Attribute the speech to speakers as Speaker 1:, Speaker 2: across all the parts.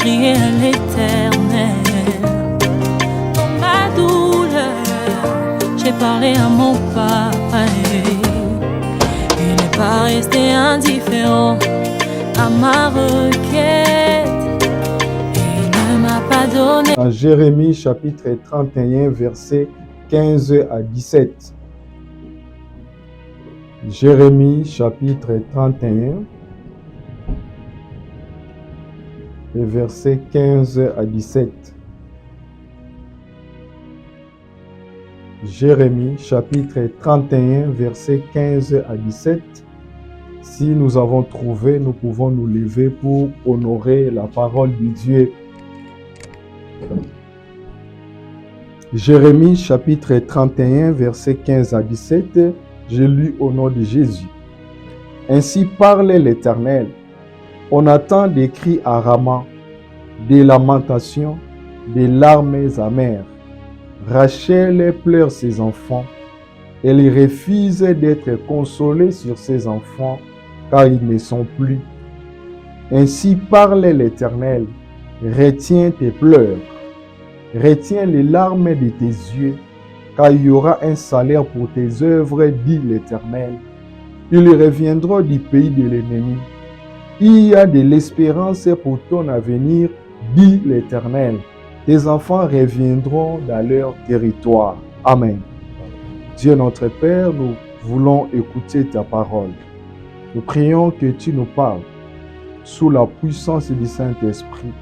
Speaker 1: crié à l'Éternel. Dans ma douleur, j'ai parlé à mon papa. Il n'est pas resté indifférent à ma requête. Il ne m'a pas donné.
Speaker 2: Dans Jérémie chapitre 31, versets 15 à 17. Jérémie chapitre 31, et versets 15 à 17. Jérémie chapitre 31, versets 15 à 17. Si nous avons trouvé, nous pouvons nous lever pour honorer la parole de Dieu. Jérémie chapitre 31, versets 15 à 17. Je lis au nom de Jésus. Ainsi parle l'Éternel. On attend des cris à Rama, des lamentations, des larmes amères. Rachel pleure ses enfants. Elle refuse d'être consolée sur ses enfants, car ils ne sont plus. Ainsi parle l'Éternel. Retiens tes pleurs. Retiens les larmes de tes yeux, car il y aura un salaire pour tes œuvres, dit l'Éternel. Ils reviendront du pays de l'ennemi. Il y a de l'espérance pour ton avenir, dit l'Éternel. Tes enfants reviendront dans leur territoire. Amen. Dieu notre Père, nous voulons écouter ta parole. Nous prions que tu nous parles sous la puissance du Saint-Esprit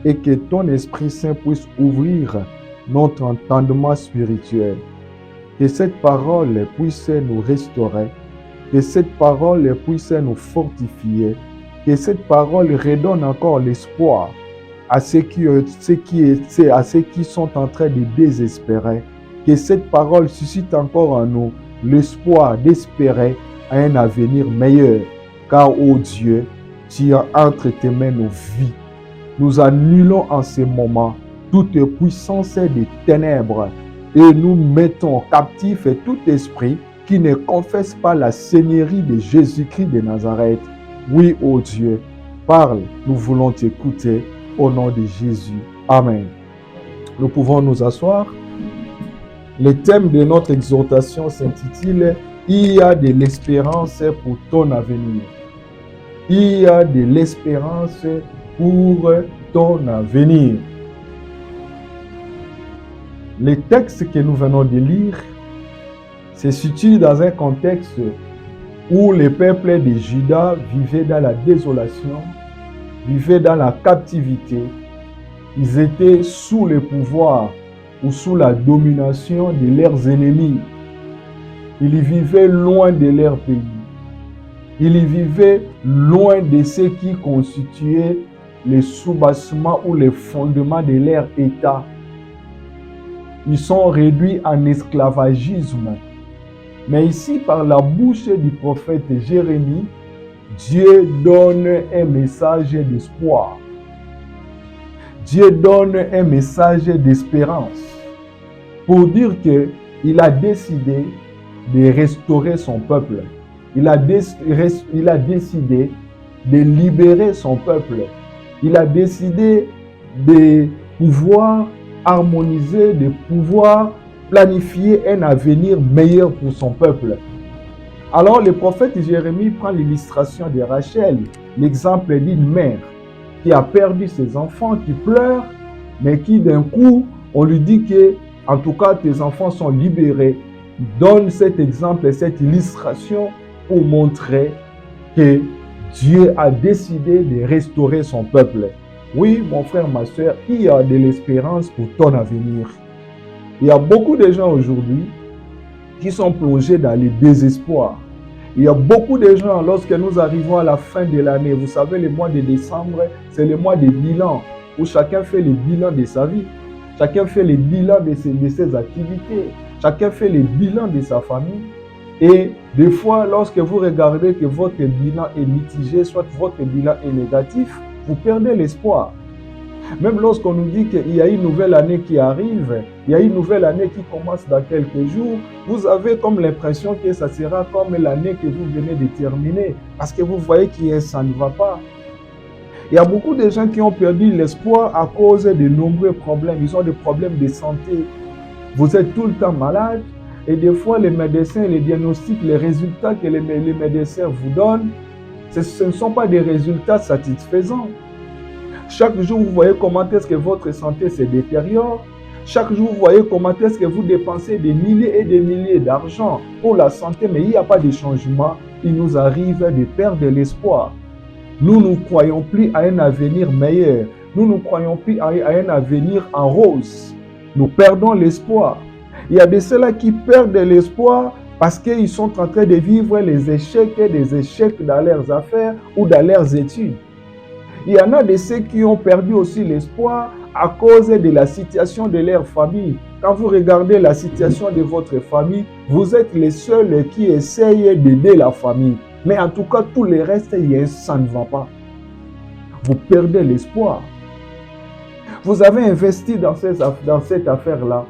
Speaker 2: et que ton Esprit Saint puisse ouvrir notre entendement spirituel. Que cette parole puisse nous restaurer, que cette parole puisse nous fortifier, que cette parole redonne encore l'espoir à ceux qui sont en train de désespérer. Que cette parole suscite encore en nous l'espoir d'espérer à un avenir meilleur. Car, ô Dieu, tu as entre tes mains nos vies. Nous annulons en ce moment toute puissance des ténèbres et nous mettons captif tout esprit qui ne confesse pas la seigneurie de Jésus-Christ de Nazareth. Oui, ô Dieu, parle, nous voulons t'écouter au nom de Jésus. Amen. Nous pouvons nous asseoir. Le thème de notre exhortation s'intitule « Il y a de l'espérance pour ton avenir ». Il y a de l'espérance pour ton avenir. Le texte que nous venons de lire se situe dans un contexte où le peuple de Juda vivait dans la désolation, vivait dans la captivité. Ils étaient sous le pouvoir ou sous la domination de leurs ennemis. Ils vivaient loin de leur pays. Ils vivaient loin de ce qui constituait les soubassement ou les fondements de leur État. Ils sont réduits en esclavagisme. Mais ici, par la bouche du prophète Jérémie, Dieu donne un message d'espoir. Dieu donne un message d'espérance pour dire qu'il a décidé de restaurer son peuple. Il a décidé de libérer son peuple. Il a décidé de pouvoir harmoniser, de pouvoir planifier un avenir meilleur pour son peuple. Alors le prophète Jérémie prend l'illustration de Rachel, l'exemple d'une mère qui a perdu ses enfants, qui pleure, mais qui d'un coup, on lui dit que, en tout cas, tes enfants sont libérés. Il donne cet exemple, cette illustration pour montrer que Dieu a décidé de restaurer son peuple. Oui, mon frère, ma soeur, il y a de l'espérance pour ton avenir. Il y a beaucoup de gens aujourd'hui qui sont plongés dans le désespoir. Il y a beaucoup de gens, lorsque nous arrivons à la fin de l'année, vous savez, le mois de décembre, c'est le mois de bilan, où chacun fait le bilan de sa vie, chacun fait le bilan de ses activités, chacun fait le bilan de sa famille. Et des fois, lorsque vous regardez que votre bilan est mitigé, soit votre bilan est négatif, vous perdez l'espoir. Même lorsqu'on nous dit qu'il y a une nouvelle année qui arrive, il y a une nouvelle année qui commence dans quelques jours, vous avez comme l'impression que ça sera comme l'année que vous venez de terminer, parce que vous voyez que ça ne va pas. Il y a beaucoup de gens qui ont perdu l'espoir à cause de nombreux problèmes. Ils ont des problèmes de santé. Vous êtes tout le temps malade et des fois les médecins, les diagnostics, les résultats que les médecins vous donnent, ce ne sont pas des résultats satisfaisants. Chaque jour, vous voyez comment est-ce que votre santé se détériore. Chaque jour, vous voyez comment est-ce que vous dépensez des milliers et des milliers d'argent pour la santé, mais il n'y a pas de changement. Il nous arrive de perdre l'espoir. Nous ne croyons plus à un avenir meilleur. Nous ne croyons plus à un avenir en rose. Nous perdons l'espoir. Il y a de ceux-là qui perdent l'espoir parce qu'ils sont en train de vivre les échecs et des échecs dans leurs affaires ou dans leurs études. Il y en a de ceux qui ont perdu aussi l'espoir à cause de la situation de leur famille. Quand vous regardez la situation de votre famille, vous êtes les seuls qui essayent d'aider la famille. Mais en tout cas, tout le reste, ça ne va pas. Vous perdez l'espoir. Vous avez investi dans cette affaire-là.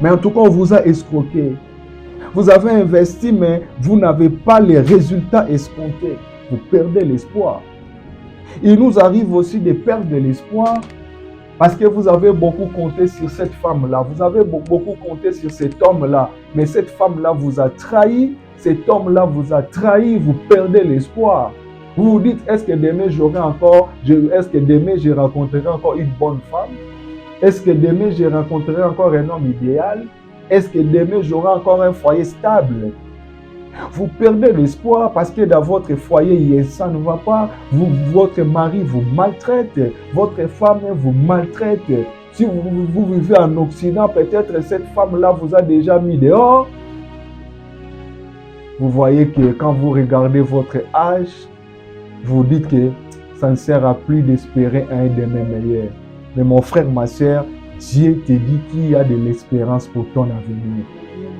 Speaker 2: Mais en tout cas, on vous a escroqué. Vous avez investi, mais vous n'avez pas les résultats escomptés. Vous perdez l'espoir. Il nous arrive aussi de perdre l'espoir parce que vous avez beaucoup compté sur cette femme-là. Vous avez beaucoup compté sur cet homme-là. Mais cette femme-là vous a trahi. Cet homme-là vous a trahi. Vous perdez l'espoir. Vous vous dites, est-ce que demain je rencontrerai encore une bonne femme? Est-ce que demain je rencontrerai encore un homme idéal? Est-ce que demain j'aurai encore un foyer stable? Vous perdez l'espoir parce que dans votre foyer, ça ne va pas. Votre mari vous maltraite, votre femme vous maltraite. Si vous vivez en Occident, peut-être cette femme-là vous a déjà mis dehors. Vous voyez que quand vous regardez votre âge, vous dites que ça ne sert à plus d'espérer un demain meilleur. Mais mon frère, ma soeur, Dieu te dit qu'il y a de l'espérance pour ton avenir.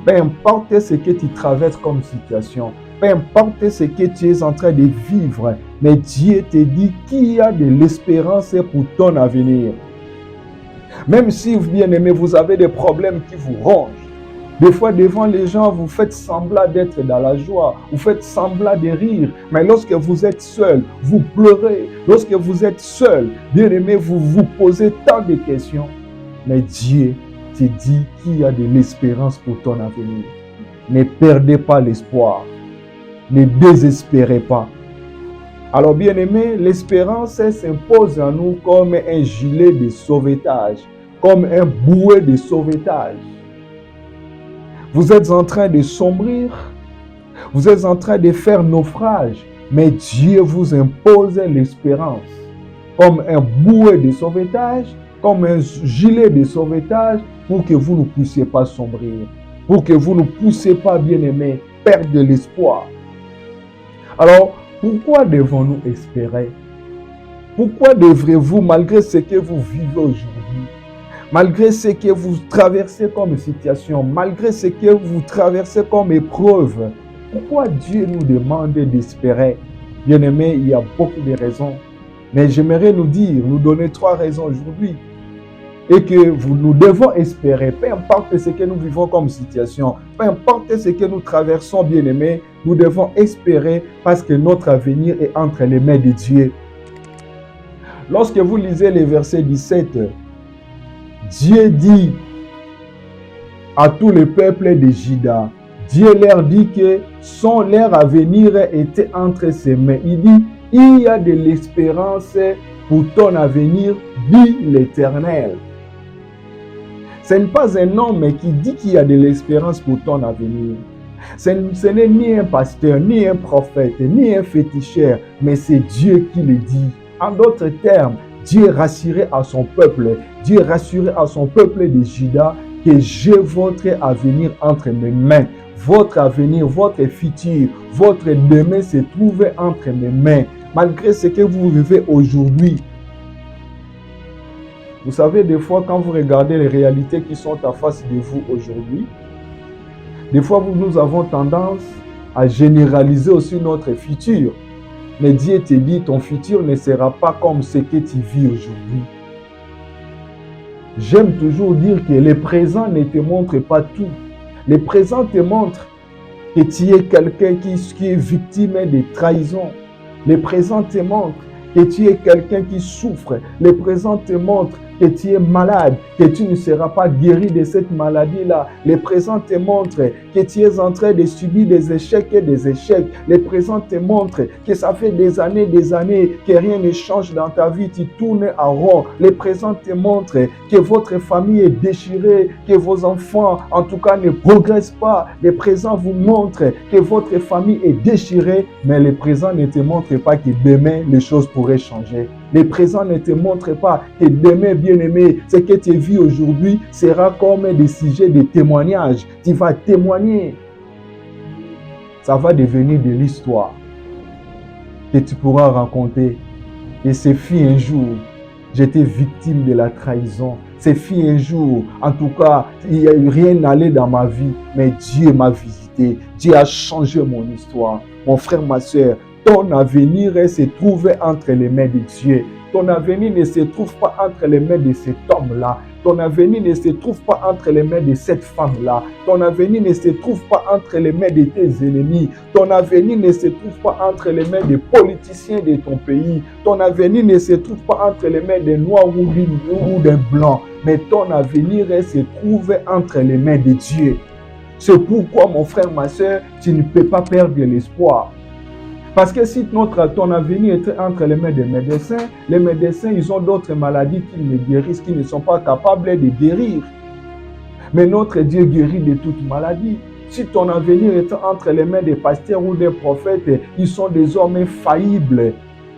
Speaker 2: Peu importe ce que tu traverses comme situation, peu importe ce que tu es en train de vivre, mais Dieu te dit qu'il y a de l'espérance pour ton avenir. Même si, bien aimé, vous avez des problèmes qui vous rongent, des fois, devant les gens, vous faites semblant d'être dans la joie, vous faites semblant de rire, mais lorsque vous êtes seul, vous pleurez. Lorsque vous êtes seul, bien aimé, vous vous posez tant de questions. Mais Dieu te dit qu'il y a de l'espérance pour ton avenir. Ne perdez pas l'espoir. Ne désespérez pas. Alors, bien aimé, l'espérance s'impose à nous comme un gilet de sauvetage, comme un bouet de sauvetage. Vous êtes en train de sombrer, vous êtes en train de faire naufrage, mais Dieu vous impose l'espérance comme un bouet de sauvetage, comme un gilet de sauvetage pour que vous ne puissiez pas sombrer, pour que vous ne puissiez pas, bien-aimés, perdre l'espoir. Alors, pourquoi devons-nous espérer? Pourquoi devrez-vous, malgré ce que vous vivez aujourd'hui, malgré ce que vous traversez comme situation, malgré ce que vous traversez comme épreuve, pourquoi Dieu nous demande d'espérer? Bien-aimés, il y a beaucoup de raisons. Mais j'aimerais nous donner 3 raisons aujourd'hui. Et que nous devons espérer, peu importe ce que nous vivons comme situation, peu importe ce que nous traversons, bien-aimés, nous devons espérer parce que notre avenir est entre les mains de Dieu. Lorsque vous lisez le verset 17, Dieu dit à tous les peuples de Juda, Dieu leur dit que leur avenir était entre ses mains. Il dit, il y a de l'espérance pour ton avenir, dit l'Éternel. Ce n'est pas un homme qui dit qu'il y a de l'espérance pour ton avenir. Ce n'est ni un pasteur, ni un prophète, ni un féticheur, mais c'est Dieu qui le dit. En d'autres termes, Dieu rassurait à son peuple, Dieu rassurait à son peuple de Juda que j'ai votre avenir entre mes mains. Votre avenir, votre futur, votre demain se trouve entre mes mains. Malgré ce que vous vivez aujourd'hui. Vous savez, des fois, quand vous regardez les réalités qui sont en face de vous aujourd'hui, des fois, nous avons tendance à généraliser aussi notre futur. Mais Dieu te dit, ton futur ne sera pas comme ce que tu vis aujourd'hui. J'aime toujours dire que le présent ne te montre pas tout. Le présent te montre que tu es quelqu'un qui est victime de trahison. Le présent te montre que tu es quelqu'un qui souffre. Le présent te montre que tu es malade, que tu ne seras pas guéri de cette maladie-là. Le présent te montre que tu es en train de subir des échecs et des échecs. Le présent te montre que ça fait des années que rien ne change dans ta vie, tu tournes à rond. Le présent te montre que votre famille est déchirée, que vos enfants, en tout cas, ne progressent pas. Le présent vous montre que votre famille est déchirée, mais le présent ne te montre pas que demain, les choses pourraient changer. Le présent ne te montre pas que demain, bien-aimé, ce que tu vis aujourd'hui sera comme des sujets de témoignage. Tu vas témoigner. Ça va devenir de l'histoire que tu pourras raconter. Et ces filles, un jour, j'étais victime de la trahison. Ces filles, un jour, en tout cas, il n'y a eu rien n'allait dans ma vie, mais Dieu m'a visité. Dieu a changé mon histoire. Mon frère, ma soeur, ton avenir se trouve entre les mains de Dieu. Ton avenir ne se trouve pas entre les mains de cet homme-là. Ton avenir ne se trouve pas entre les mains de cette femme-là. Ton avenir ne se trouve pas entre les mains de tes ennemis. Ton avenir ne se trouve pas entre les mains des politiciens de ton pays. Ton avenir ne se trouve pas entre les mains des noirs ou des blancs. Mais ton avenir se trouve entre les mains de Dieu. C'est pourquoi, mon frère, ma soeur, tu ne peux pas perdre l'espoir. Parce que si ton avenir est entre les mains des médecins, les médecins, ils ont d'autres maladies qu'ils ne guérissent, qu'ils ne sont pas capables de guérir. Mais notre Dieu guérit de toute maladie. Si ton avenir est entre les mains des pasteurs ou des prophètes, ils sont désormais faillibles.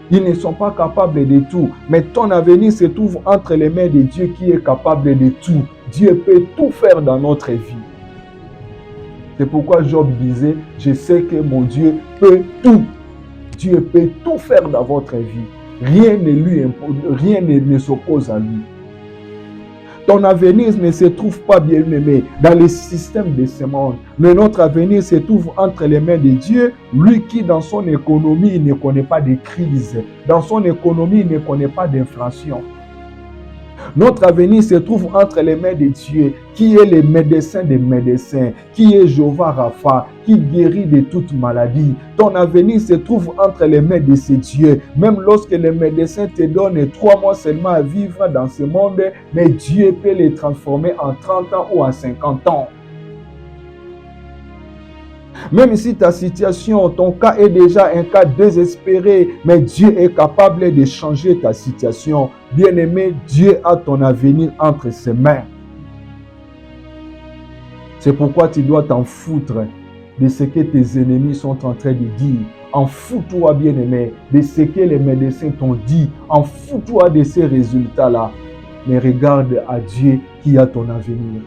Speaker 2: Ils ne sont pas capables de tout. Mais ton avenir se trouve entre les mains de Dieu qui est capable de tout. Dieu peut tout faire dans notre vie. C'est pourquoi Job disait, je sais que mon Dieu peut tout. Dieu peut tout faire dans votre vie. Rien ne lui impose, rien ne s'oppose à lui. Ton avenir ne se trouve pas, bien-aimé, dans le système de ce monde. Mais notre avenir se trouve entre les mains de Dieu, lui qui, dans son économie, ne connaît pas de crise. Dans son économie, il ne connaît pas d'inflation. Notre avenir se trouve entre les mains de Dieu, qui est le médecin des médecins, qui est Jéhovah Rapha, qui guérit de toute maladie. Ton avenir se trouve entre les mains de ce Dieu. Même lorsque les médecins te donnent 3 mois seulement à vivre dans ce monde, mais Dieu peut les transformer en 30 ans ou en 50 ans. Même si ta situation, ton cas est déjà un cas désespéré, mais Dieu est capable de changer ta situation. Bien-aimé, Dieu a ton avenir entre ses mains. C'est pourquoi tu dois t'en foutre de ce que tes ennemis sont en train de dire. En fous-toi, bien-aimé, de ce que les médecins t'ont dit. En fous-toi de ces résultats-là. Mais regarde à Dieu qui a ton avenir.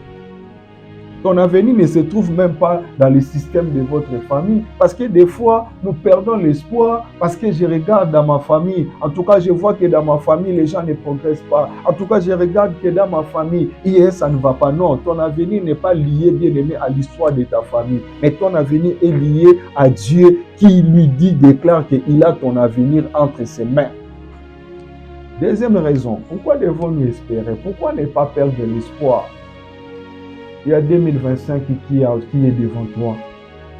Speaker 2: Ton avenir ne se trouve même pas dans le système de votre famille. Parce que des fois, nous perdons l'espoir parce que je regarde dans ma famille. En tout cas, je vois que dans ma famille, les gens ne progressent pas. En tout cas, je regarde que dans ma famille, hier, ça ne va pas. Non, ton avenir n'est pas lié, bien-aimé, à l'histoire de ta famille. Mais ton avenir est lié à Dieu qui lui déclare qu'il a ton avenir entre ses mains. Deuxième raison, pourquoi devons-nous espérer? Pourquoi ne pas perdre l'espoir? Il y a 2025 qui est devant toi.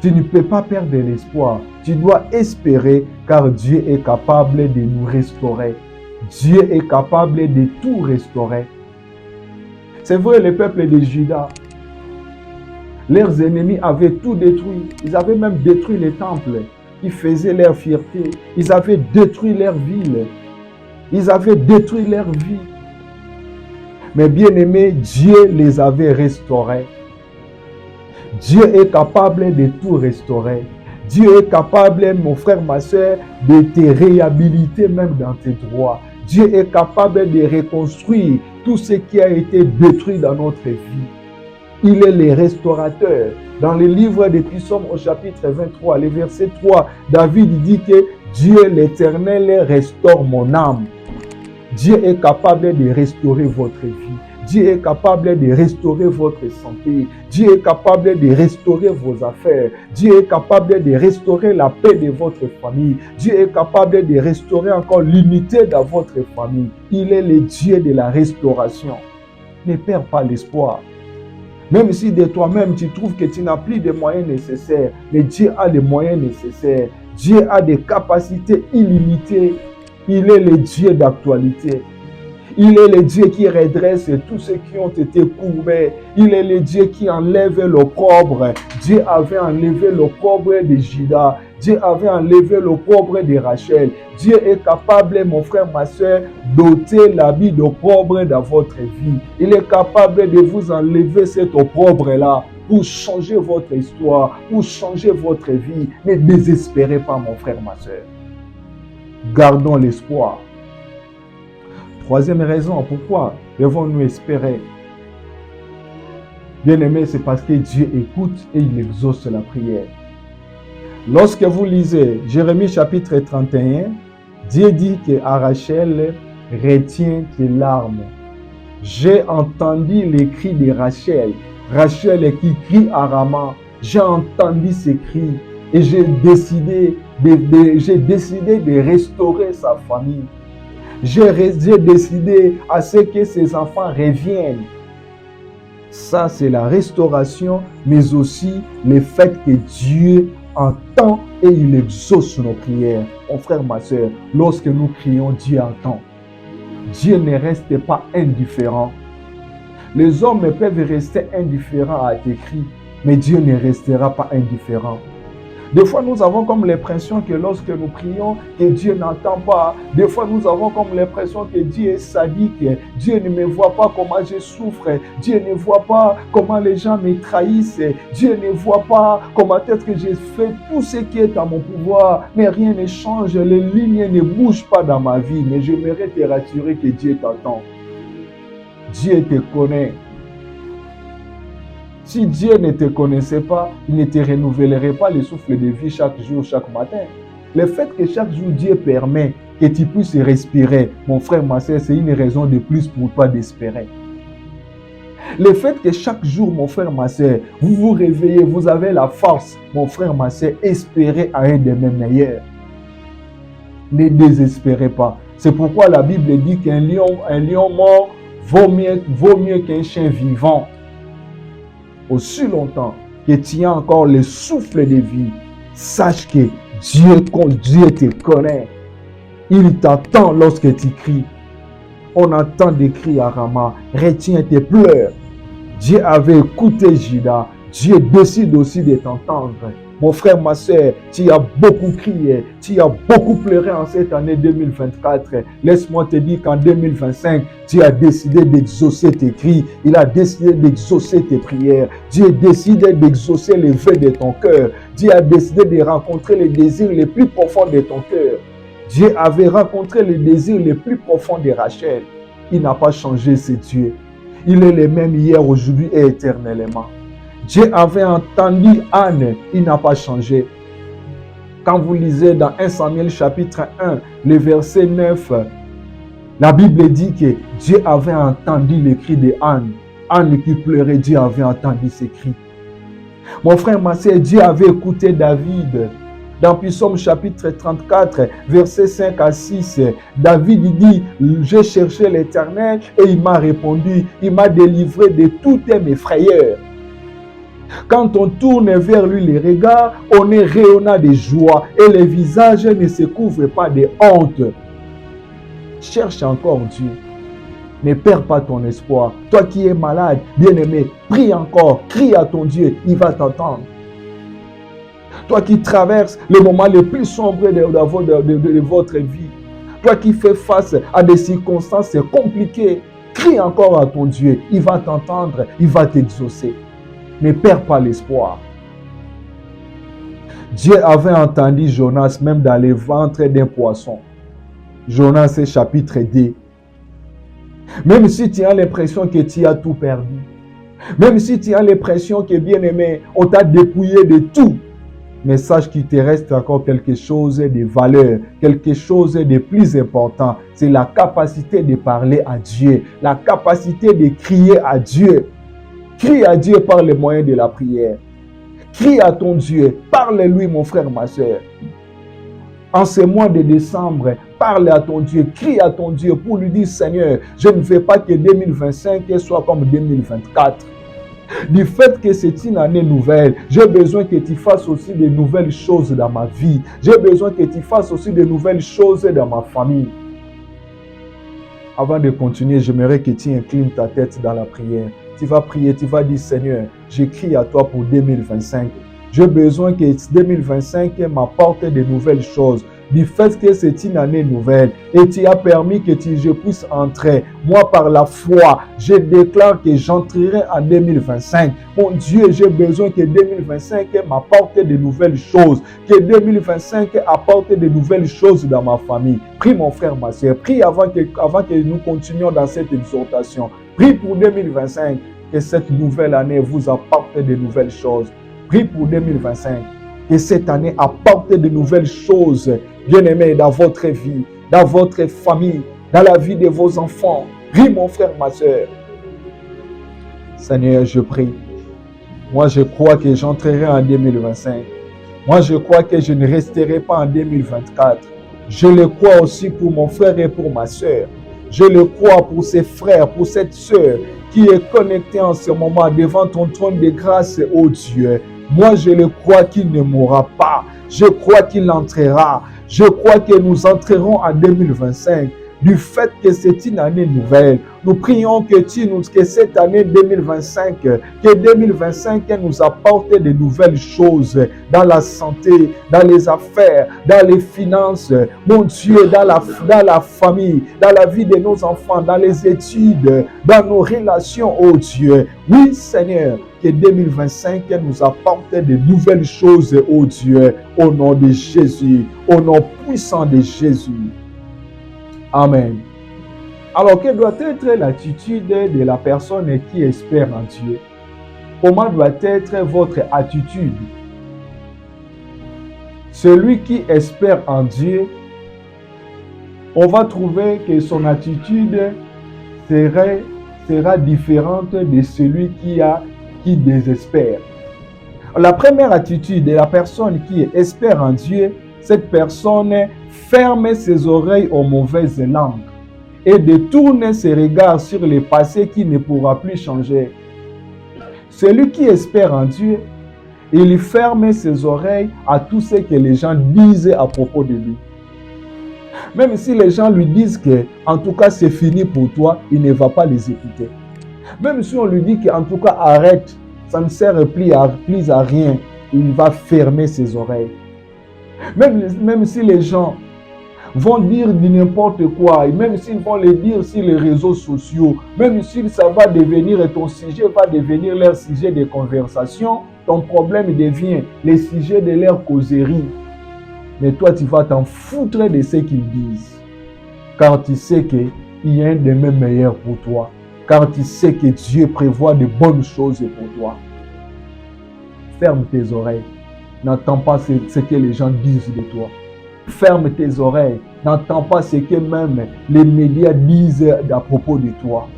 Speaker 2: Tu ne peux pas perdre l'espoir. Tu dois espérer car Dieu est capable de nous restaurer. Dieu est capable de tout restaurer. C'est vrai, le peuple de Juda, leurs ennemis avaient tout détruit. Ils avaient même détruit les temples qui faisaient leur fierté. Ils avaient détruit leur ville. Ils avaient détruit leur vie. Mais bien aimé, Dieu les avait restaurés. Dieu est capable de tout restaurer. Dieu est capable, mon frère, ma soeur, de te réhabiliter même dans tes droits. Dieu est capable de reconstruire tout ce qui a été détruit dans notre vie. Il est le restaurateur. Dans le livre des Psaumes au chapitre 23, le verset 3, David dit que Dieu l'Éternel restaure mon âme. Dieu est capable de restaurer votre vie. Dieu est capable de restaurer votre santé. Dieu est capable de restaurer vos affaires. Dieu est capable de restaurer la paix de votre famille. Dieu est capable de restaurer encore l'unité dans votre famille. Il est le Dieu de la restauration. Ne perds pas l'espoir. Même si de toi-même tu trouves que tu n'as plus de moyens nécessaires, mais Dieu a les moyens nécessaires. Dieu a des capacités illimitées. Il est le Dieu d'actualité. Il est le Dieu qui redresse tous ceux qui ont été courbés. Il est le Dieu qui enlève l'opprobre. Dieu avait enlevé l'opprobre de Juda. Dieu avait enlevé l'opprobre de Rachel. Dieu est capable, mon frère, ma soeur, d'ôter l'habit d'opprobre dans votre vie. Il est capable de vous enlever cet opprobre-là pour changer votre histoire, pour changer votre vie. Ne désespérez pas, mon frère, ma soeur. Gardons l'espoir. Troisième raison, pourquoi devons-nous espérer? Bien-aimé, c'est parce que Dieu écoute et il exauce la prière. Lorsque vous lisez Jérémie chapitre 31, Dieu dit qu'à Rachel, retiens tes larmes. J'ai entendu les cris de Rachel. Rachel qui crie à Rama. J'ai entendu ces cris et j'ai décidé de restaurer sa famille. J'ai décidé à ce que ses enfants reviennent. Ça, c'est la restauration, mais aussi le fait que Dieu entend et il exauce nos prières. Mon frère, ma soeur, lorsque nous crions, Dieu entend. Dieu ne reste pas indifférent. Les hommes peuvent rester indifférents à tes cris, mais Dieu ne restera pas indifférent. Des fois, nous avons comme l'impression que lorsque nous prions, que Dieu n'entend pas. Des fois, nous avons comme l'impression que Dieu est sadique. Dieu ne me voit pas comment je souffre. Dieu ne voit pas comment les gens me trahissent. Dieu ne voit pas comment est-ce que j'ai fait tout ce qui est à mon pouvoir. Mais rien ne change. Les lignes ne bougent pas dans ma vie. Mais j'aimerais te rassurer que Dieu t'entend. Dieu te connaît. Si Dieu ne te connaissait pas, il ne te renouvellerait pas le souffle de vie chaque jour, chaque matin. Le fait que chaque jour Dieu permet que tu puisses respirer, mon frère, ma soeur, c'est une raison de plus pour toi d'espérer. Le fait que chaque jour, mon frère, ma soeur, vous vous réveillez, vous avez la force, mon frère, ma soeur, espérez à un demain meilleur. Ne désespérez pas. C'est pourquoi la Bible dit qu'un lion mort vaut mieux qu'un chien vivant. Aussi longtemps que tu as encore le souffle de vie, sache que Dieu te connaît. Il t'attend lorsque tu cries. On entend des cris à Rama. Retiens tes pleurs. Dieu avait écouté Juda. Dieu décide aussi de t'entendre. Mon frère, ma soeur, tu as beaucoup crié, tu as beaucoup pleuré en cette année 2024. Laisse-moi te dire qu'en 2025, Dieu a décidé d'exaucer tes cris. Il a décidé d'exaucer tes prières. Dieu a décidé d'exaucer les vœux de ton cœur. Dieu a décidé de rencontrer les désirs les plus profonds de ton cœur. Dieu avait rencontré les désirs les plus profonds de Rachel. Il n'a pas changé, c'est Dieu. Il est le même hier, aujourd'hui et éternellement. Dieu avait entendu Anne, il n'a pas changé. Quand vous lisez dans 1 Samuel chapitre 1, le verset 9, la Bible dit que Dieu avait entendu les cris de Anne. Anne qui pleurait, Dieu avait entendu ses cris. Mon frère, ma soeur, Dieu avait écouté David. Dans Psaume chapitre 34, verset 5 à 6, David dit, j'ai cherché l'Éternel et il m'a répondu, il m'a délivré de toutes mes frayeurs. Quand on tourne vers lui les regards, on est rayonnant de joie et les visages ne se couvrent pas de honte. Cherche encore Dieu. Ne perds pas ton espoir. Toi qui es malade, bien-aimé, prie encore, crie à ton Dieu, il va t'entendre. Toi qui traverses le moment le plus sombre de votre vie, toi qui fais face à des circonstances compliquées, crie encore à ton Dieu, il va t'entendre, il va t'exaucer. Ne perds pas l'espoir. Dieu avait entendu Jonas même dans le ventre d'un poisson. Jonas chapitre 2. Même si tu as l'impression que tu as tout perdu, même si tu as l'impression que, bien aimé, on t'a dépouillé de tout, mais sache qu'il te reste encore quelque chose de valeur, quelque chose de plus important. C'est la capacité de parler à Dieu, la capacité de crier à Dieu. Crie à Dieu par le moyen de la prière. Crie à ton Dieu. Parle-lui, mon frère, ma soeur. En ce mois de décembre, parle à ton Dieu. Crie à ton Dieu pour lui dire, Seigneur, je ne veux pas que 2025 soit comme 2024. Du fait que c'est une année nouvelle, j'ai besoin que tu fasses aussi de nouvelles choses dans ma vie. J'ai besoin que tu fasses aussi de nouvelles choses dans ma famille. Avant de continuer, j'aimerais que tu inclines ta tête dans la prière. Tu vas prier, tu vas dire, Seigneur, j'écris à toi pour 2025. J'ai besoin que 2025 m'apporte de nouvelles choses. Du fait que c'est une année nouvelle et tu as permis que je puisse entrer. Moi, par la foi, je déclare que j'entrerai en 2025. Mon Dieu, j'ai besoin que 2025 m'apporte de nouvelles choses. Que 2025 apporte de nouvelles choses dans ma famille. Prie mon frère, ma soeur. Prie avant que nous continuions dans cette exhortation. Prie pour 2025. Que cette nouvelle année vous apporte de nouvelles choses. Prie pour 2025. Que cette année apporte de nouvelles choses, bien-aimés, dans votre vie, dans votre famille, dans la vie de vos enfants. Prie, mon frère, ma soeur. Seigneur, je prie. Moi, je crois que j'entrerai en 2025. Moi, je crois que je ne resterai pas en 2024. Je le crois aussi pour mon frère et pour ma soeur. Je le crois pour ses frères, pour cette soeur qui est connectée en ce moment devant ton trône de grâce, ô Dieu. Moi, je le crois qu'il ne mourra pas. Je crois qu'il entrera. Je crois que nous entrerons en 2025. Du fait que c'est une année nouvelle, nous prions que cette année 2025, que 2025 nous apporte de nouvelles choses dans la santé, dans les affaires, dans les finances, mon Dieu, dans la famille, dans la vie de nos enfants, dans les études, dans nos relations, oh Dieu. Oui, Seigneur, que 2025 nous apporte de nouvelles choses, oh Dieu, au nom de Jésus, au nom puissant de Jésus. Amen. Alors, quelle doit être l'attitude de la personne qui espère en Dieu? Comment doit être votre attitude? Celui qui espère en Dieu, on va trouver que son attitude sera différente de celui qui désespère. La première attitude de la personne qui espère en Dieu, cette personne ferme ses oreilles aux mauvaises langues et détourne ses regards sur le passé qui ne pourra plus changer. Celui qui espère en Dieu, il ferme ses oreilles à tout ce que les gens disent à propos de lui. Même si les gens lui disent que, en tout cas, c'est fini pour toi, il ne va pas les écouter. Même si on lui dit qu'en tout cas, arrête, ça ne sert plus à rien, il va fermer ses oreilles. Même si les gens vont dire n'importe quoi, et même s'ils vont le dire sur les réseaux sociaux, même si ça va devenir, ton sujet va devenir leur sujet de conversation, ton problème devient le sujet de leur causerie. Mais toi, tu vas t'en foutre de ce qu'ils disent, car tu sais qu'il y a un demain meilleur pour toi, car tu sais que Dieu prévoit de bonnes choses pour toi. Ferme tes oreilles. N'entends pas ce que les gens disent de toi. Ferme tes oreilles. N'entends pas ce que même les médias disent à propos de toi.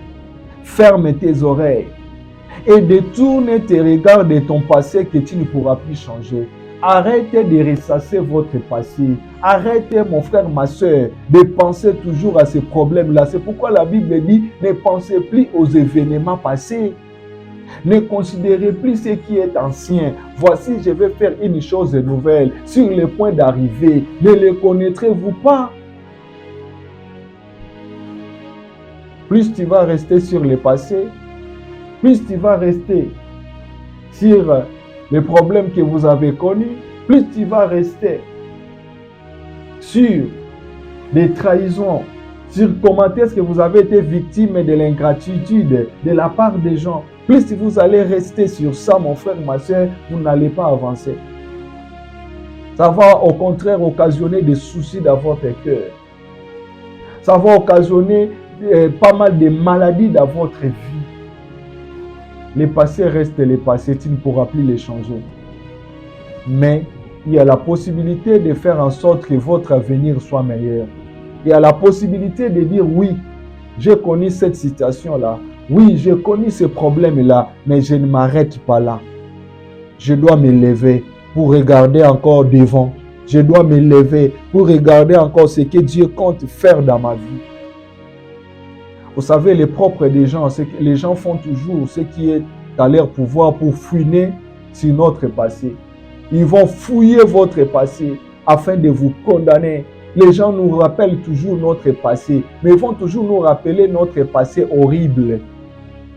Speaker 2: Ferme tes oreilles et détourne tes regards de ton passé que tu ne pourras plus changer. Arrêtez de ressasser votre passé. Arrêtez, mon frère, ma soeur, de penser toujours à ces problèmes-là. C'est pourquoi la Bible dit, ne pensez plus aux événements passés. Ne considérez plus ce qui est ancien. Voici, je vais faire une chose nouvelle sur le point d'arriver. Ne le connaîtrez-vous pas? Plus tu vas rester sur le passé, plus tu vas rester sur les problèmes que vous avez connus, plus tu vas rester sur des trahisons, sur comment est-ce que vous avez été victime de l'ingratitude de la part des gens. Plus si vous allez rester sur ça, mon frère, ma soeur, vous n'allez pas avancer. Ça va au contraire occasionner des soucis dans votre cœur. Ça va occasionner pas mal de maladies dans votre vie. Le passé reste le passé, tu ne pourras plus les changer. Mais il y a la possibilité de faire en sorte que votre avenir soit meilleur. Il y a la possibilité de dire oui, j'ai connu cette situation-là. Oui, j'ai connu ce problème-là, mais je ne m'arrête pas là. Je dois me lever pour regarder encore devant. Je dois me lever pour regarder encore ce que Dieu compte faire dans ma vie. Vous savez, le propre des gens, c'est que les gens font toujours ce qui est à leur pouvoir pour fouiner sur notre passé. Ils vont fouiller votre passé afin de vous condamner. Les gens nous rappellent toujours notre passé, mais ils vont toujours nous rappeler notre passé horrible.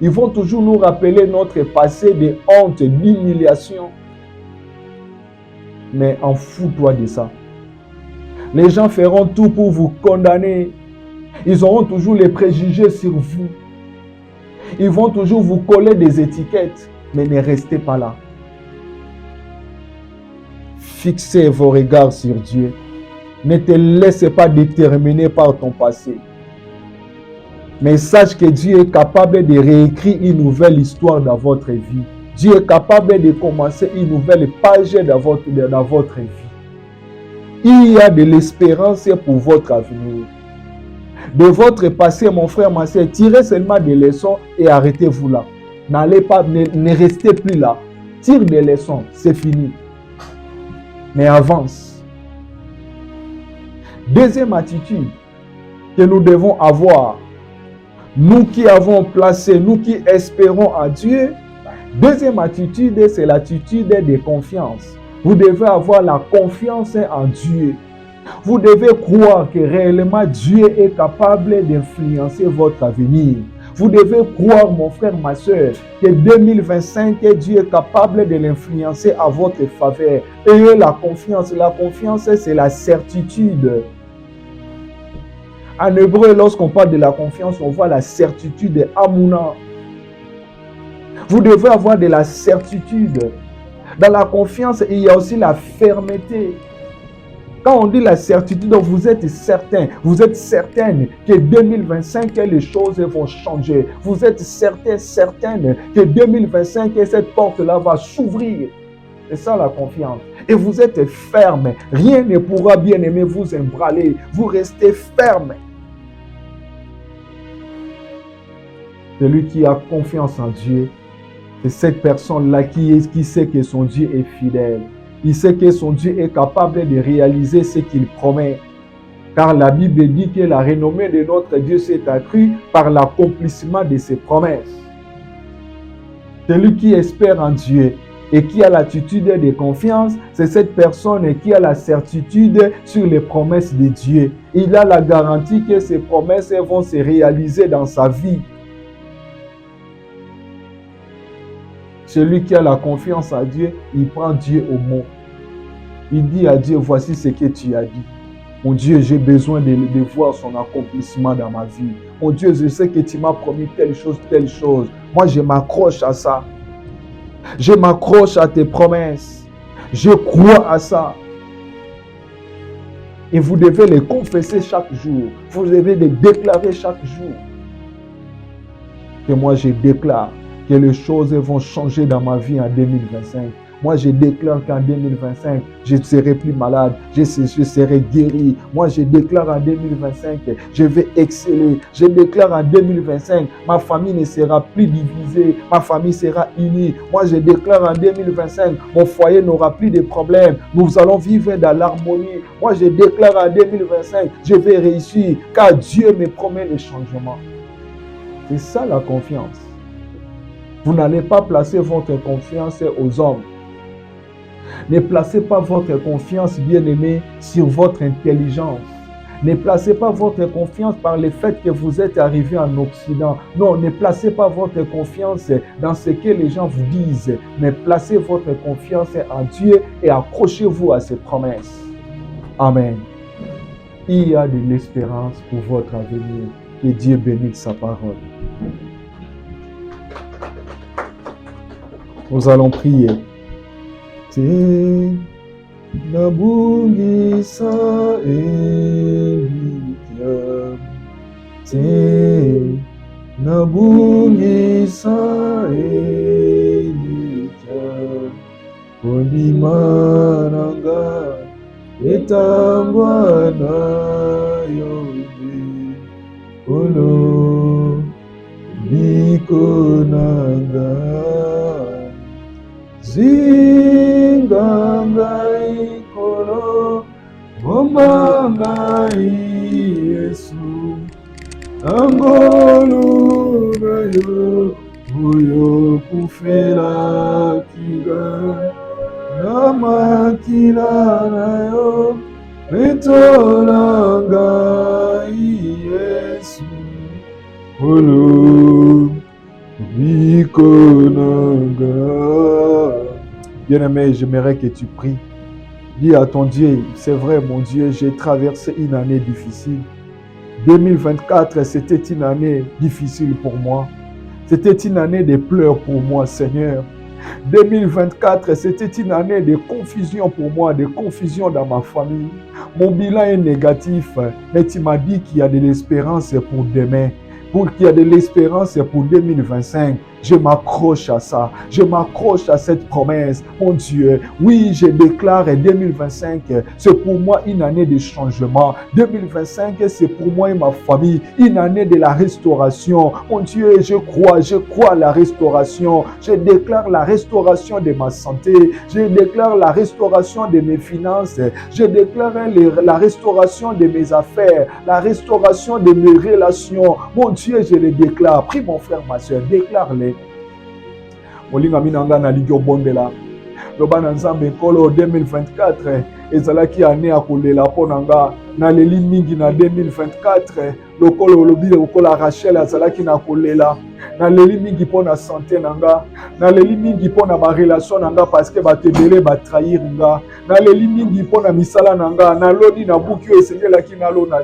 Speaker 2: Ils vont toujours nous rappeler notre passé de honte, d'humiliation. Mais en fous-toi de ça. Les gens feront tout pour vous condamner. Ils auront toujours les préjugés sur vous. Ils vont toujours vous coller des étiquettes, mais ne restez pas là. Fixez vos regards sur Dieu. Ne te laisse pas déterminer par ton passé. Mais sache que Dieu est capable de réécrire une nouvelle histoire dans votre vie. Dieu est capable de commencer une nouvelle page dans votre vie. Il y a de l'espérance pour votre avenir. De votre passé, mon frère, ma soeur, tirez seulement des leçons et arrêtez-vous là. N'allez pas, ne restez plus là. Tire des leçons, c'est fini. Mais avance. Deuxième attitude que nous devons avoir, nous qui avons placé, nous qui espérons en Dieu, deuxième attitude, c'est l'attitude de confiance. Vous devez avoir la confiance en Dieu. Vous devez croire que réellement Dieu est capable d'influencer votre avenir. Vous devez croire, mon frère, ma soeur, que 2025, Dieu est capable de l'influencer à votre faveur. Ayez la confiance. La confiance, c'est la certitude. En hébreu, lorsqu'on parle de la confiance, on voit la certitude de Amouna. Vous devez avoir de la certitude. Dans la confiance, il y a aussi la fermeté. Quand on dit la certitude, vous êtes certain, vous êtes certaine que 2025, les choses vont changer. Vous êtes certaine que 2025, cette porte-là va s'ouvrir. C'est ça la confiance. Et vous êtes ferme. Rien ne pourra bien aimer vous embraler. Vous restez ferme. Celui qui a confiance en Dieu, c'est cette personne-là qui sait que son Dieu est fidèle. Il sait que son Dieu est capable de réaliser ce qu'il promet. Car la Bible dit que la renommée de notre Dieu s'est accrue par l'accomplissement de ses promesses. Celui qui espère en Dieu et qui a l'attitude de confiance, c'est cette personne qui a la certitude sur les promesses de Dieu. Il a la garantie que ces promesses vont se réaliser dans sa vie. Celui qui a la confiance en Dieu, il prend Dieu au mot. Il dit à Dieu, voici ce que tu as dit. Mon Dieu, j'ai besoin de voir son accomplissement dans ma vie. Mon Dieu, je sais que tu m'as promis telle chose, telle chose. Moi, je m'accroche à ça. Je m'accroche à tes promesses. Je crois à ça. Et vous devez les confesser chaque jour. Vous devez les déclarer chaque jour. Et moi, je déclare que les choses vont changer dans ma vie en 2025. Moi, je déclare qu'en 2025, je ne serai plus malade, je serai guéri. Moi, je déclare en 2025, je vais exceller. Je déclare en 2025, ma famille ne sera plus divisée, ma famille sera unie. Moi, je déclare en 2025, mon foyer n'aura plus de problèmes. Nous allons vivre dans l'harmonie. Moi, je déclare en 2025, je vais réussir, car Dieu me promet le changement. C'est ça la confiance. Vous n'allez pas placer votre confiance aux hommes. Ne placez pas votre confiance, bien-aimé, sur votre intelligence. Ne placez pas votre confiance par le fait que vous êtes arrivé en Occident. Non, ne placez pas votre confiance dans ce que les gens vous disent, mais placez votre confiance en Dieu et accrochez-vous à ses promesses. Amen. Il y a de l'espérance pour votre avenir. Que Dieu bénisse sa parole. Nous allons prier. Nabungisa Elia, Nabungisa Elia, Onimananga etangwana yobe, Ono bikonanga. Zingangai kolo, omangai Yesu, angolu nayo, uyo kufela kiga namakila nayo Metolanga Yesu Olo Bikonanga. Bien-aimé, j'aimerais que tu pries. Dis à ton Dieu, c'est vrai mon Dieu, j'ai traversé une année difficile. 2024, c'était une année difficile pour moi. C'était une année de pleurs pour moi, Seigneur. 2024, c'était une année de confusion pour moi, de confusion dans ma famille. Mon bilan est négatif, mais tu m'as dit qu'il y a de l'espérance pour demain, qu'il y a de l'espérance pour 2025. Je m'accroche à ça. Je m'accroche à cette promesse. Mon Dieu, oui, je déclare 2025, c'est pour moi une année de changement. 2025, c'est pour moi et ma famille une année de la restauration. Mon Dieu, je crois à la restauration. Je déclare la restauration de ma santé. Je déclare la restauration de mes finances. Je déclare la restauration de mes affaires, la restauration de mes relations. Mon Dieu, je les déclare. Prie mon frère, ma soeur, déclare-les. Molinga minanga na ligyo bondela loba na nzambe nkolo 2024 ezalaki ane ya kolela mpo na nga naleli mingi na 2024 lokolo olobi lokola Rachel azalaki na kolela naleli mingi mpo na santé na nga naleli mingi mpo na barelation na nga parce que bato ebele batrahir nga naleli mingi mpo na misala na nga naloni na buki oyo esengelaki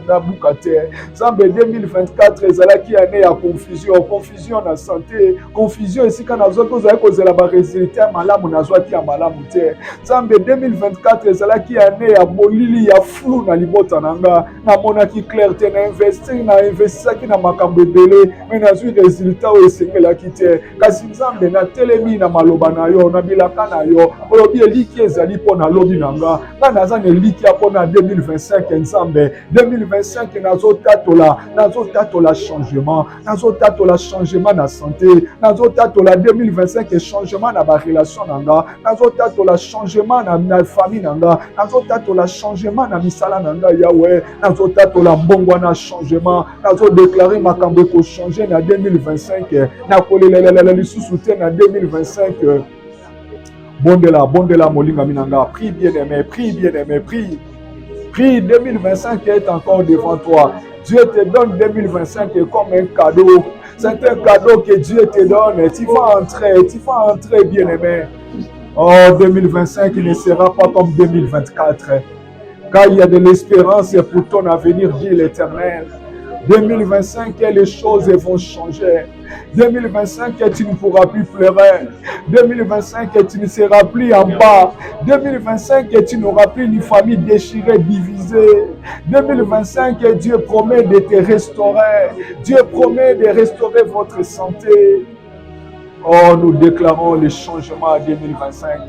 Speaker 2: nabuka te. Nzambe 2024 ezalaki ane ya confusion na santé, confusion esika nazwaki ozalaki kozela baresultat ya malamu nazwaki ya malamu te. Nzambe 2024 ezalaki ane ya molili ya flou na libota na nga namonaki clair te na investisaki na makambo ebele me nazwi resultat oyo esengelaki te. Kasi Nzambe natelemi na maloba na yo na bilaka na yo olobi eliki ezali mpo na lobi na nga nga naza na eliki ya mpo na 2025. Nzambe 2025 nazotatola changement na santé, nazotatola 2025 changement na barelation na nga, nazotatola changement na famille na nga, nazotatola changement na misala na nga Yahweh, nazotatola mbongwana changement, nazodeklare makambo ekochange na 2025 nakolelela lisusu te na 2025. Bondela molinga minanga. Prie bien-aimé, prie. 2025 est encore devant toi. Dieu te donne 2025 comme un cadeau. C'est un cadeau que Dieu te donne. Tu vas entrer bien-aimé. Oh, 2025 ne sera pas comme 2024. Car il y a de l'espérance pour ton avenir, dit l'Éternel. 2025, les choses vont changer. 2025, tu ne pourras plus pleurer. 2025, tu ne seras plus en bas. 2025, tu n'auras plus une famille déchirée, divisée. 2025, Dieu promet de te restaurer. Dieu promet de restaurer votre santé. Oh, nous déclarons le changement à 2025.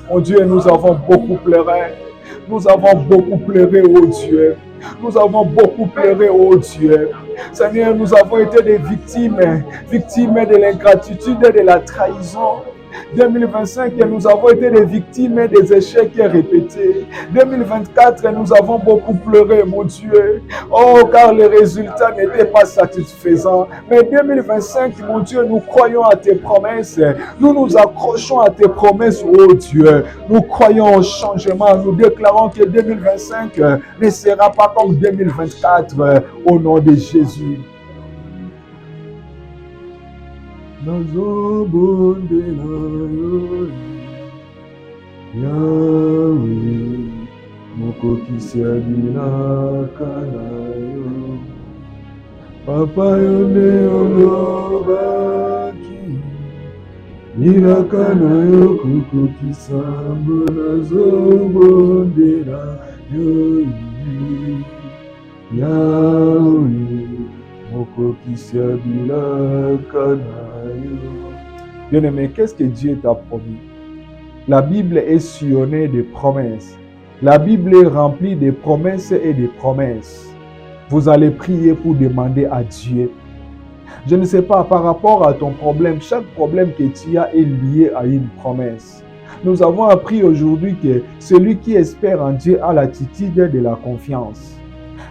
Speaker 2: Mon Dieu, nous avons beaucoup pleuré. Nous avons beaucoup pleuré, oh Dieu. Nous avons beaucoup pleuré, oh Dieu. Seigneur, nous avons été des victimes de l'ingratitude et de la trahison. 2025, nous avons été des victimes des échecs répétés. 2024, nous avons beaucoup pleuré, mon Dieu. Oh, car les résultats n'étaient pas satisfaisants. Mais 2025, mon Dieu, nous croyons à tes promesses. Nous nous accrochons à tes promesses, oh Dieu. Nous croyons au changement. Nous déclarons que 2025 ne sera pas comme 2024 au nom de Jésus. Nazobondela yo Yahweh mokokisi abilaka na yo papa yo nde olobaki bilaka na yo kokokisa mbo nazobondela yo Yahweh Bien-aimé, qu'est-ce que Dieu t'a promis? La Bible est sillonnée de promesses. La Bible est remplie de promesses et de promesses. Vous allez prier pour demander à Dieu. Je ne sais pas, par rapport à ton problème, chaque problème que tu as est lié à une promesse. Nous avons appris aujourd'hui que celui qui espère en Dieu a l'attitude de la confiance.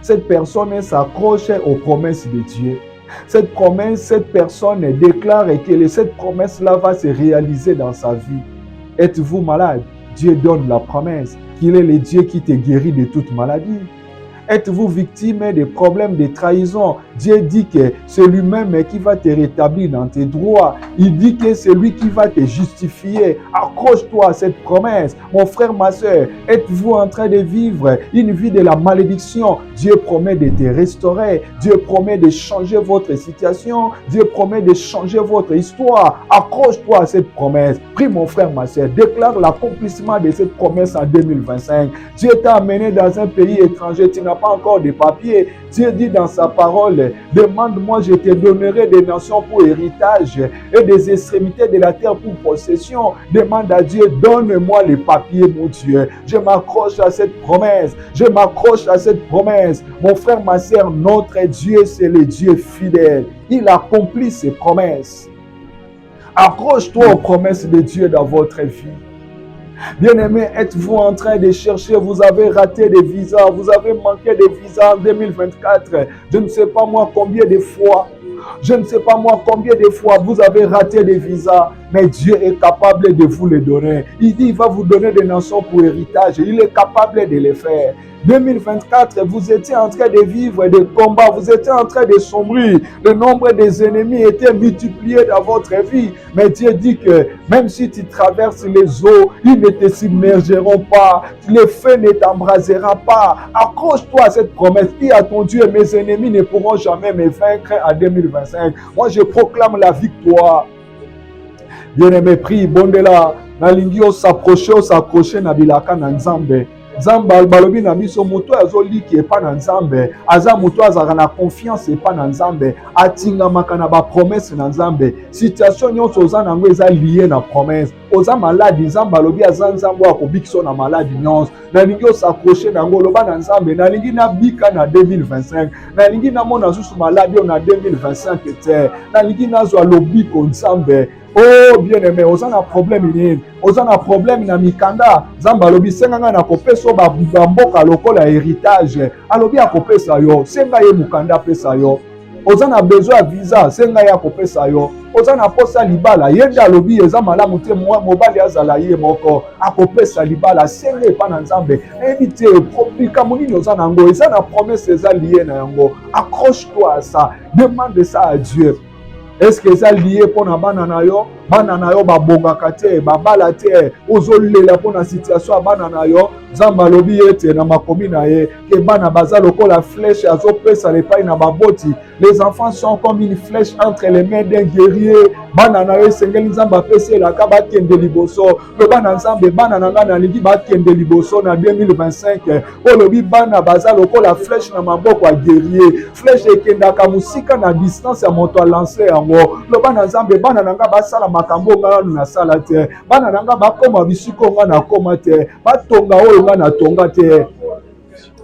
Speaker 2: Cette personne s'accroche aux promesses de Dieu. Cette promesse, cette personne déclare que cette promesse-là va se réaliser dans sa vie. Êtes-vous malade? Dieu donne la promesse qu'il est le Dieu qui te guérit de toute maladie. Êtes-vous victime des problèmes de trahison? Dieu dit que c'est lui-même qui va te rétablir dans tes droits. Il dit que c'est lui qui va te justifier. Accroche-toi à cette promesse. Mon frère, ma soeur, êtes-vous en train de vivre une vie de la malédiction? Dieu promet de te restaurer. Dieu promet de changer votre situation. Dieu promet de changer votre histoire. Accroche-toi à cette promesse. Prie, mon frère, ma soeur, déclare l'accomplissement de cette promesse en 2025. Dieu t'a amené dans un pays étranger. Tu n'as pas encore de papiers. Dieu dit dans sa parole, demande-moi, je te donnerai des nations pour héritage et des extrémités de la terre pour possession. Demande à Dieu, donne-moi les papiers, mon Dieu. Je m'accroche à cette promesse. Je m'accroche à cette promesse. Mon frère, ma sœur, notre Dieu, c'est le Dieu fidèle. Il accomplit ses promesses. Accroche-toi aux promesses de Dieu dans votre vie. Bien-aimés, êtes-vous en train de chercher? Vous avez raté des visas, vous avez manqué des visas en 2024. Je ne sais pas moi combien de fois. Je ne sais pas moi combien de fois vous avez raté des visas, mais Dieu est capable de vous les donner. Il dit, il va vous donner des nations pour héritage. Il est capable de les faire. 2024, vous étiez en train de vivre des combats, vous étiez en train de sombrer. Le nombre des ennemis était multiplié dans votre vie. Mais Dieu dit que même si tu traverses les eaux, ils ne te submergeront pas. Le feu ne t'embrasera pas. Accroche-toi à cette promesse. Dis à ton Dieu, mes ennemis ne pourront jamais me vaincre en 2025. Moi, je proclame la victoire. Bien-aimé, prie, bondela, nalingio s'accrocher na bilaka na nzambe. Nzambe balobi na biso moto azoliki epa na nzambe, aza moto azaka na confiance epa na nzambe, atingamaka na ba promesse na nzambe. Situation nyonso oza nango eza lié na promesse. Oza maladi, nzambe alobi aza nzambe akobikiso na maladi nyonso. Nalingi osakroche nango loba na nzambe, nalingi nabika na 2025, nalingi namona susu maladi na 2025 te, nalingi nazwa lobiko nzambe. Oh bien-aimé, oza na problème nini? Oza na problème na mikanda. Nzambe alobi senganga na kopesa ba mboka lokola héritage. Alobi akopesa yo, senga ye mukanda pesa yo. Oza na besoin ya visa, senga ya kopesa yo. Oza na posa libala, yenda alobi eza malamu te mobali azala ye moko. Akopesa libala, senga epa na nzambe. Évite likambo nini oza nango, eza na promesse eza lié na yango. Accroche-toi à ça, demande ça à Dieu. Est-ce que ça lié pour na bana na yo? Bana na yo babongaka te, babala te, ozolela pour na situation ya bana na yo. Nzambe alobi ete na makomi na ye ke bana baza lokola flèche azopesa lepai na baboti. Les enfants sont comme une flèche entre les mains d'un guerrier. Bana na yo esengeli nzambe apesi elaka bakende liboso. Loba na nzambe bana na nga nalingi bakende liboso na 2025. Olobi bana baza lokola flèche na maboko ya guerrier. Flèche ekendaka musika na distance ya moto alancer yango. Loba na nzambe bana na nga basala makambo nga na sala te. Bana na nga bakoma bisiko nga na koma te. Batonga oyo nga na tonga te.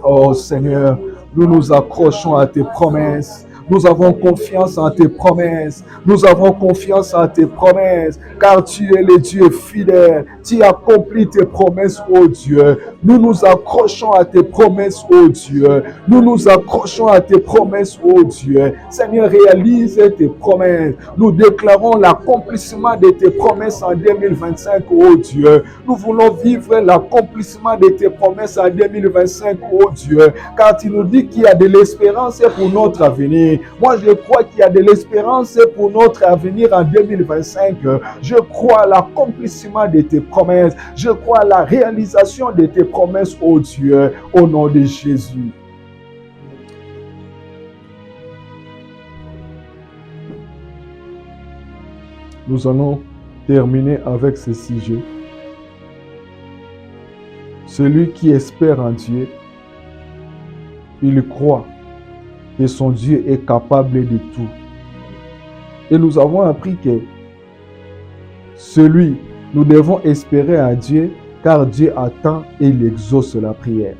Speaker 2: Oh Seigneur, nous nous accrochons à tes promesses. Nous avons confiance en tes promesses. Nous avons confiance en tes promesses. Car tu es le Dieu fidèle. Tu accomplis tes promesses, ô Dieu. Nous nous accrochons à tes promesses, ô Dieu. Nous nous accrochons à tes promesses, ô Dieu. Seigneur, réalise tes promesses. Nous déclarons l'accomplissement de tes promesses en 2025, ô Dieu. Nous voulons vivre l'accomplissement de tes promesses en 2025, ô Dieu. Car tu nous dis qu'il y a de l'espérance pour notre avenir. Moi, je crois qu'il y a de l'espérance pour notre avenir en 2025. Je crois à l'accomplissement de tes promesses. Je crois à la réalisation de tes promesses, ô Dieu, au nom de Jésus. Nous allons terminer avec ce sujet. Celui qui espère en Dieu, il croit que son Dieu est capable de tout. Et nous avons appris que nous devons espérer en Dieu, car Dieu attend et il exauce la prière.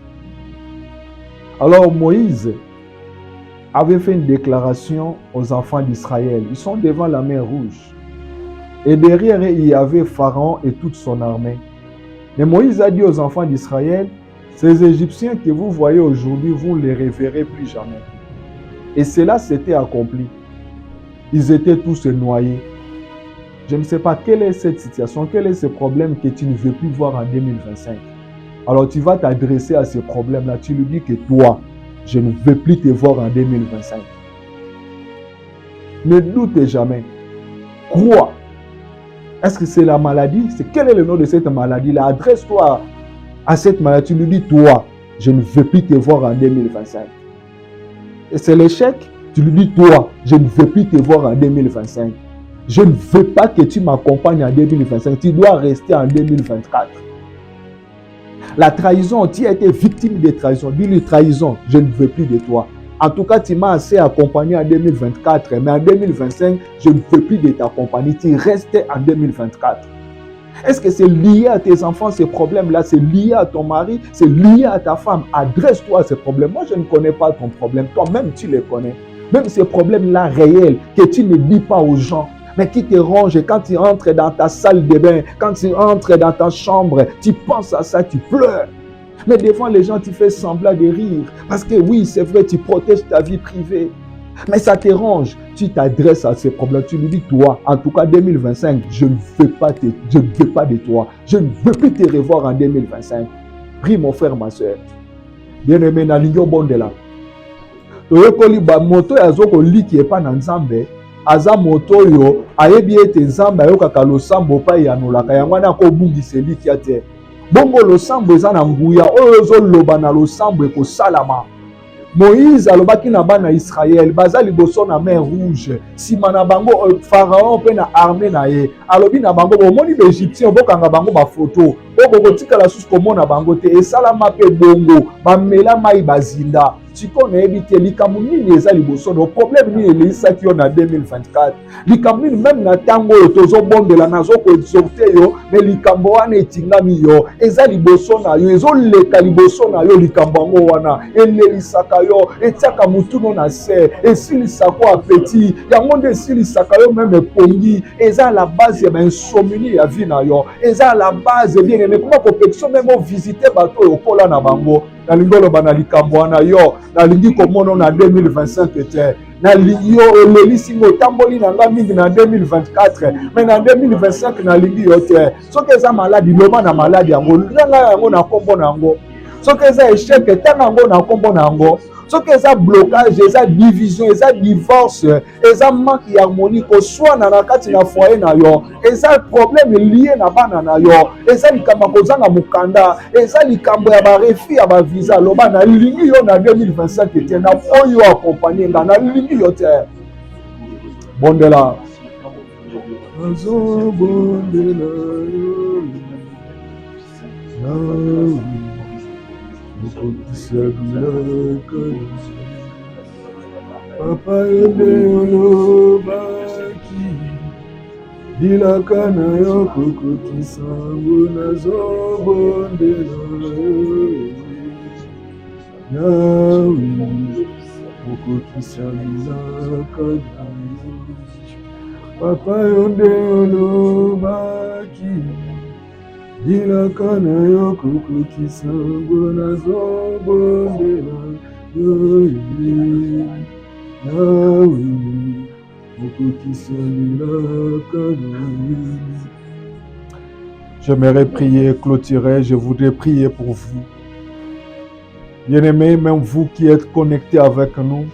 Speaker 2: Alors Moïse avait fait une déclaration aux enfants d'Israël. Ils sont devant la mer Rouge. Et derrière eux, il y avait Pharaon et toute son armée. Mais Moïse a dit aux enfants d'Israël, ces Égyptiens que vous voyez aujourd'hui, vous ne les reverrez plus jamais. Et cela s'était accompli. Ils étaient tous noyés. Je ne sais pas quelle est cette situation, quel est ce problème que tu ne veux plus voir en 2025. Alors tu vas t'adresser à ce problème-là. Tu lui dis que toi, je ne veux plus te voir en 2025. Ne doute jamais. Crois. Est-ce que c'est la maladie? Quel est le nom de cette maladie-là? Adresse-toi à cette maladie. Tu lui dis, toi, je ne veux plus te voir en 2025. Et c'est l'échec. Tu lui dis, toi, je ne veux plus te voir en 2025. Je ne veux pas que tu m'accompagnes en 2025. Tu dois rester en 2024. La trahison, tu as été victime de trahison. Dis-lui, trahison, je ne veux plus de toi. En tout cas, tu m'as assez accompagné en 2024, mais en 2025, je ne veux plus de t'accompagner. Tu restes en 2024. Est-ce que c'est lié à tes enfants, ces problèmes-là? C'est lié à ton mari? C'est lié à ta femme? Adresse-toi à ces problèmes. Moi, je ne connais pas ton problème. Toi-même, tu les connais. Même ces problèmes-là réels que tu ne dis pas aux gens, mais qui te rongent. Quand tu entres dans ta salle de bain, quand tu entres dans ta chambre, tu penses à ça, tu pleures. Mais devant les gens, tu fais semblant de rire. Parce que oui, c'est vrai, tu protèges ta vie privée. Mais ça te ronge. Tu t'adresses à ces problèmes. Tu lui dis, toi, en tout cas 2025, je ne veux pas de toi. Je ne veux plus te revoir en 2025. Prie mon frère, ma soeur. Bien-aimé, na lingyo bondela. Toyekoli ba moto ya zoko liki epa na nzambe. Aza moto yo, ayebi ete nzambe ayokaka losambo pa yanolaka. Yango na ko bungisa liki ate. Bongo losambo eza na nguya oyo ezoloba na losambo ekosalama. Moïse alobaki na bana Israël baza liboso na mer rouge sima na bango pharaon pe na armée na ye alobi na bango bomoni ba égyptien bokanga bango ba photo okokotikala susu komona bango te esalama pe bongo bamela mai bazinda siko nayebi te likambo nini eza liboso no problème nini eleisaki yo na 2024 likambo nini même na ntango oyo tozobondela nazokoexorte yo me likambo wana etingami yo eza liboso na yo ezoleka liboso na yo likambo yango wana elelisaka yo etiaka mutuno na se esilisaka apeti yango nde esilisaka yo même epongi eza la base ya insomnie ya vie na yo eza la base bien aimé comment kopekso même visiter bato oyo kola na bango na lingolo bana likambo wana yo na lingi komono na 2025 te na lingi yo elelisi ngo tamboli na nga mingi na 2024 mais na 2025 na lingi yo te soki eza maladi loba na maladi yango langa yango na kombo na yango soki eza échec tanga yango na kombo na yango soki eza blocage eza division eza divorce eza manque ya harmonie koswana na kati na foyer na yo eza problème lié na bana na yo eza likambo kozanga mokanda eza likambo ya barefi ya bavisa loba na lingi yo na 2025 te na oyo accompagner nga na lingi yo te bondela azobondela yo Papa yende olobaki dilaka na yo kokokisa ngo nazobondela yawe kokokisa dilaka na yo Papa yende olobaki dilaka na yo kokokisa ngo nazobondela yawe kokokisa dilaka na yo. J'aimerais prier, clôturer, je voudrais prier pour vous. Bien-aimés, même vous qui êtes connectés avec nous,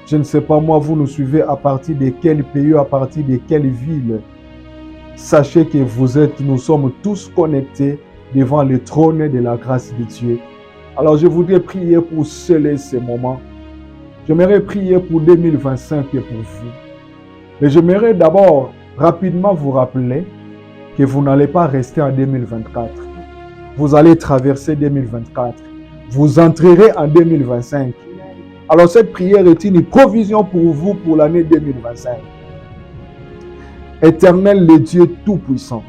Speaker 2: je ne sais pas moi, vous nous suivez à partir de quel pays, à partir de quelle ville. Sachez que nous sommes tous connectés devant le trône de la grâce de Dieu. Alors je voudrais prier pour sceller ces moments. J'aimerais prier pour 2025 et pour vous. Mais j'aimerais d'abord rapidement vous rappeler que vous n'allez pas rester en 2024. Vous allez traverser 2024. Vous entrerez en 2025. Alors cette prière est une provision pour vous pour l'année 2025. Éternel le Dieu Tout-Puissant,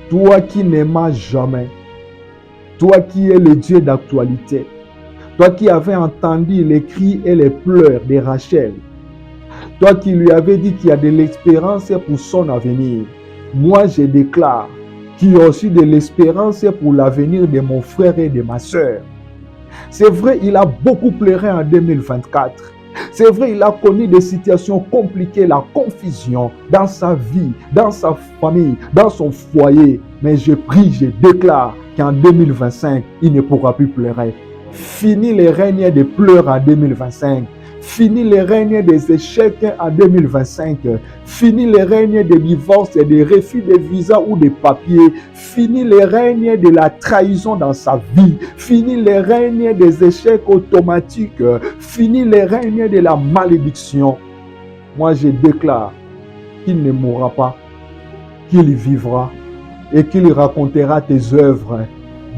Speaker 2: toi qui n'aimas jamais, toi qui es le Dieu d'actualité, toi qui avais entendu les cris et les pleurs de Rachel, toi qui lui avais dit qu'il y a de l'espérance pour son avenir, moi je déclare qu'il y a aussi de l'espérance pour l'avenir de mon frère et de ma soeur. C'est vrai, il a beaucoup pleuré en 2024. C'est vrai, il a connu des situations compliquées, la confusion dans sa vie, dans sa famille, dans son foyer. Mais je prie, je déclare qu'en 2025, il ne pourra plus pleurer. Fini les règnes de pleurs en 2025. Fini les règnes des échecs en 2025. Fini les règnes des divorces et des refus de visa ou de papiers. Fini les règnes de la trahison dans sa vie. Fini les règnes des échecs automatiques. Fini les règnes de la malédiction. Moi, je déclare qu'il ne mourra pas, qu'il vivra et qu'il racontera tes œuvres.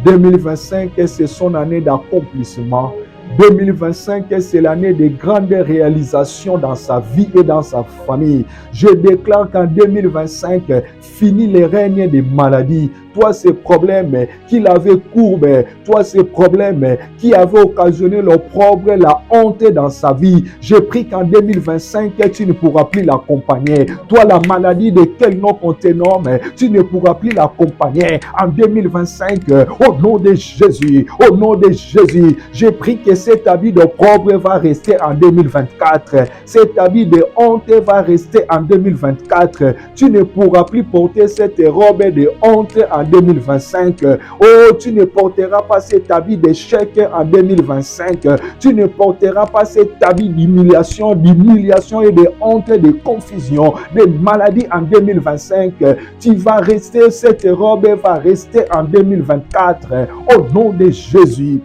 Speaker 2: 2025, c'est son année d'accomplissement. 2025, c'est l'année de grandes réalisations dans sa vie et dans sa famille. Je déclare qu'en 2025, fini les règnes des maladies. Toi, ces problèmes qu'il avait courbés, toi, ces problèmes qui avaient occasionné l'opprobre, la honte dans sa vie, je prie qu'en 2025, tu ne pourras plus l'accompagner. Toi, la maladie de quel nom on te nomme, tu ne pourras plus l'accompagner. En 2025, au nom de Jésus, au nom de Jésus, je prie que cet habit d'opprobre va rester en 2024. Cet habit de honte va rester en 2024. Tu ne pourras plus porter cette robe de honte en 2025. Oh, tu ne porteras pas cet habit d'échec en 2025. Tu ne porteras pas cet habit d'humiliation et de honte, de confusion, de maladie en 2025. Tu vas rester, cette robe va rester en 2024. Au nom de Jésus,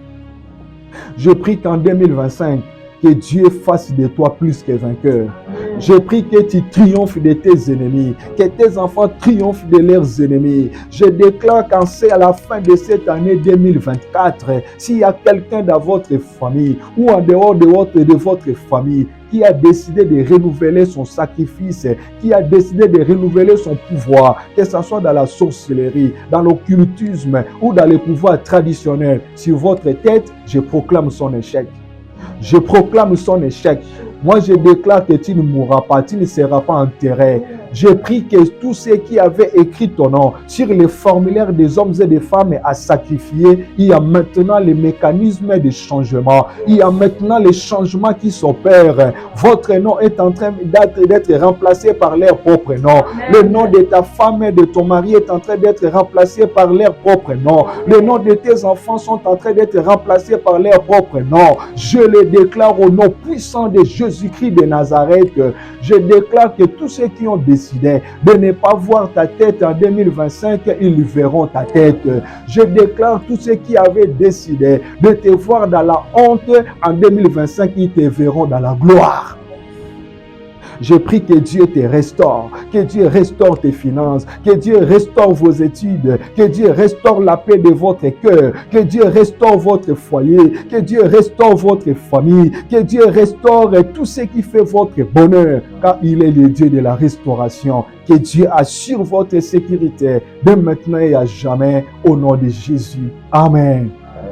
Speaker 2: je prie qu'en 2025, que Dieu fasse de toi plus que vainqueur. Je prie que tu triomphes de tes ennemis, que tes enfants triomphent de leurs ennemis. Je déclare qu'en c'est à la fin de cette année 2024, s'il y a quelqu'un dans votre famille ou en dehors de votre famille qui a décidé de renouveler son sacrifice, qui a décidé de renouveler son pouvoir, que ce soit dans la sorcellerie, dans l'occultisme ou dans les pouvoirs traditionnels, sur votre tête, je proclame son échec. Je proclame son échec. Moi, je déclare que tu ne mourras pas, tu ne seras pas enterré. Je prie que tous ceux qui avaient écrit ton nom sur les formulaires des hommes et des femmes à sacrifier, il y a maintenant les mécanismes de changement. Il y a maintenant les changements qui s'opèrent. Votre nom est en train d'être remplacé par leur propre nom. Le nom de ta femme et de ton mari est en train d'être remplacé par leur propre nom. Le nom de tes enfants sont en train d'être remplacés par leur propre nom. Je le déclare au nom puissant de Jésus-Christ de Nazareth. Je déclare que tous ceux qui ont décidé de ne pas voir ta tête en 2025, ils verront ta tête. Je déclare tous ceux qui avaient décidé de te voir dans la honte en 2025, ils te verront dans la gloire. Je prie que Dieu te restaure, que Dieu restaure tes finances, que Dieu restaure vos études, que Dieu restaure la paix de votre cœur, que Dieu restaure votre foyer, que Dieu restaure votre famille, que Dieu restaure tout ce qui fait votre bonheur, car il est le Dieu de la restauration. Que Dieu assure votre sécurité de maintenant et à jamais, au nom de Jésus. Amen.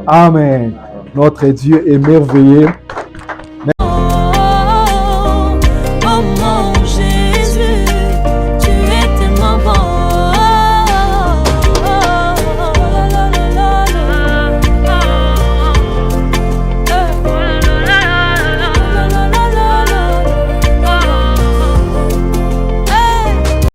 Speaker 2: Amen. Notre Dieu est merveilleux.